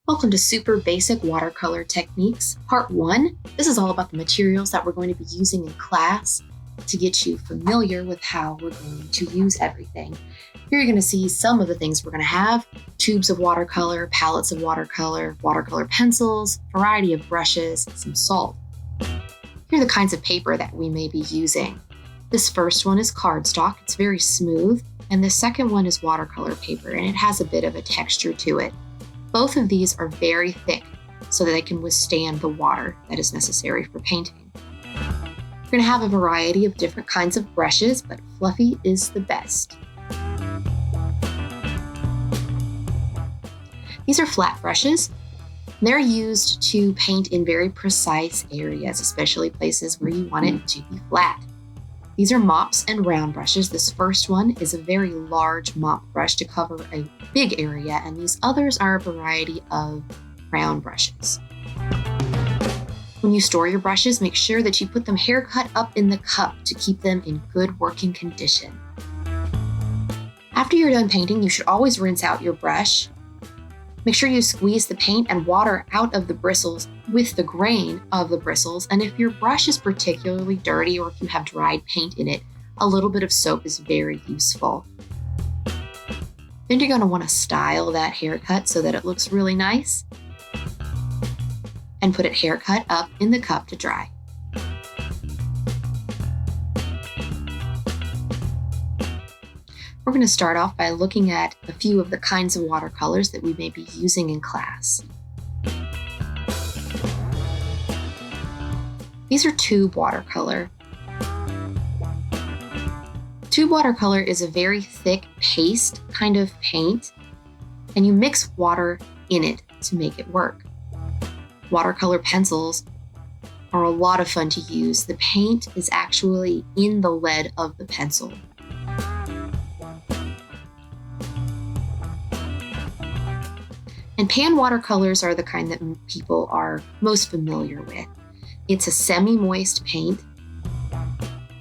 Welcome to Super Basic Watercolor Techniques, Part 1. This is all about the materials that we're going to be using in class to get you familiar with how we're going to use everything. Here you're going to see some of the things we're going to have: tubes of watercolor, palettes of watercolor, watercolor pencils, variety of brushes, some salt. Here are the kinds of paper that we may be using. This first one is cardstock. It's very smooth. And the second one is watercolor paper, and it has a bit of a texture to it. Both of these are very thick so that they can withstand the water that is necessary for painting. We're going to have a variety of different kinds of brushes, but fluffy is the best. These are flat brushes. They're used to paint in very precise areas, especially places where you want it to be flat. These are mops and round brushes. This first one is a very large mop brush to cover a big area, and these others are a variety of round brushes. When you store your brushes, make sure that you put them haircut up in the cup to keep them in good working condition. After you're done painting, you should always rinse out your brush. Make sure you squeeze the paint and water out of the bristles with the grain of the bristles. And if your brush is particularly dirty or if you have dried paint in it, a little bit of soap is very useful. Then you're going to want to style that haircut so that it looks really nice, and put it haircut up in the cup to dry. We're going to start off by looking at a few of the kinds of watercolors that we may be using in class. These are tube watercolor. Tube watercolor is a very thick paste kind of paint, and you mix water in it to make it work. Watercolor pencils are a lot of fun to use. The paint is actually in the lead of the pencil. And pan watercolors are the kind that people are most familiar with. It's a semi-moist paint.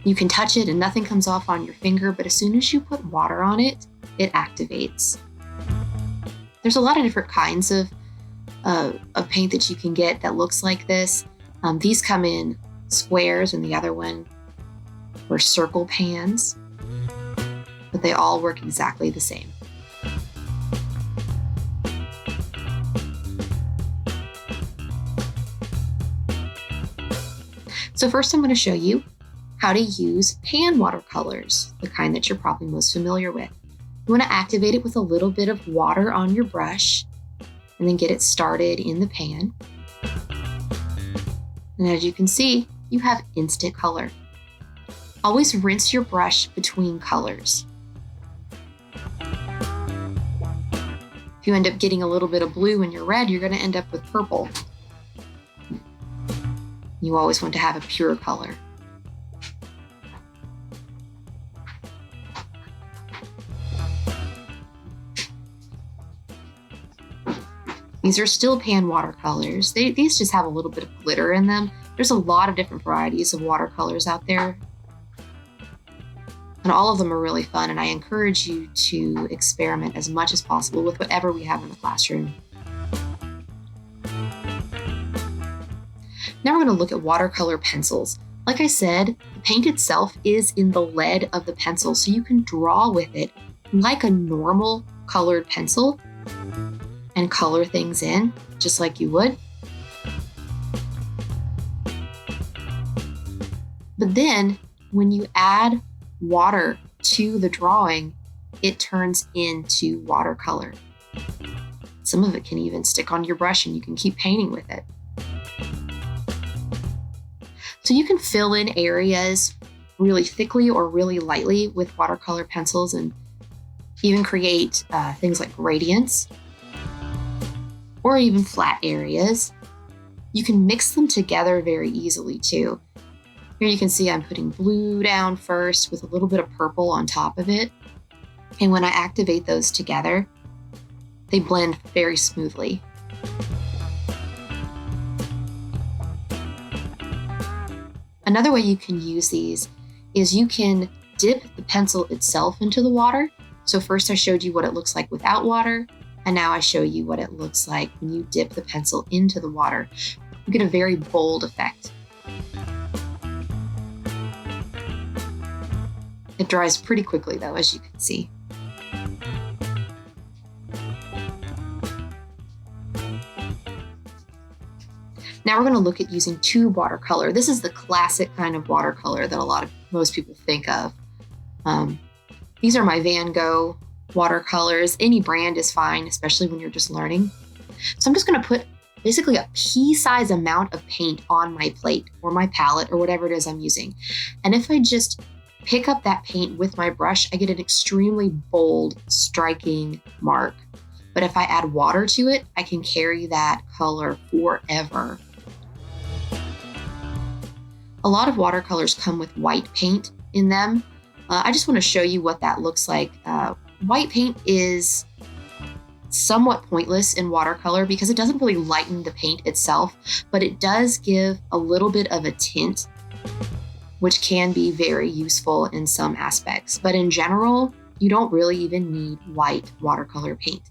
You can touch it and nothing comes off on your finger, but as soon as you put water on it, it activates. There's a lot of different kinds of paint that you can get that looks like this. These come in squares, and the other one were circle pans, but they all work exactly the same. So first I'm going to show you how to use pan watercolors, the kind that you're probably most familiar with. You want to activate it with a little bit of water on your brush and then get it started in the pan. And as you can see, you have instant color. Always rinse your brush between colors. If you end up getting a little bit of blue in your red, you're going to end up with purple. You always want to have a pure color. These are still pan watercolors. These just have a little bit of glitter in them. There's a lot of different varieties of watercolors out there, and all of them are really fun, and I encourage you to experiment as much as possible with whatever we have in the classroom. Now we're going to look at watercolor pencils. Like I said, the paint itself is in the lead of the pencil, so you can draw with it like a normal colored pencil and color things in just like you would. But then when you add water to the drawing, it turns into watercolor. Some of it can even stick on your brush and you can keep painting with it. So you can fill in areas really thickly or really lightly with watercolor pencils, and even create things like gradients or even flat areas. You can mix them together very easily too. Here you can see I'm putting blue down first with a little bit of purple on top of it. And when I activate those together, they blend very smoothly. Another way you can use these is you can dip the pencil itself into the water. So first I showed you what it looks like without water. And now I show you what it looks like when you dip the pencil into the water. You get a very bold effect. It dries pretty quickly though, as you can see. Now we're going to look at using tube watercolor. This is the classic kind of watercolor that most people think of. These are my Van Gogh watercolors. Any brand is fine, especially when you're just learning. So I'm just going to put basically a pea-size amount of paint on my plate or my palette or whatever it is I'm using. And if I just pick up that paint with my brush, I get an extremely bold, striking mark. But if I add water to it, I can carry that color forever. A lot of watercolors come with white paint in them. I just want to show you what that looks like. White paint is somewhat pointless in watercolor because it doesn't really lighten the paint itself, but it does give a little bit of a tint, which can be very useful in some aspects. But in general, you don't really even need white watercolor paint.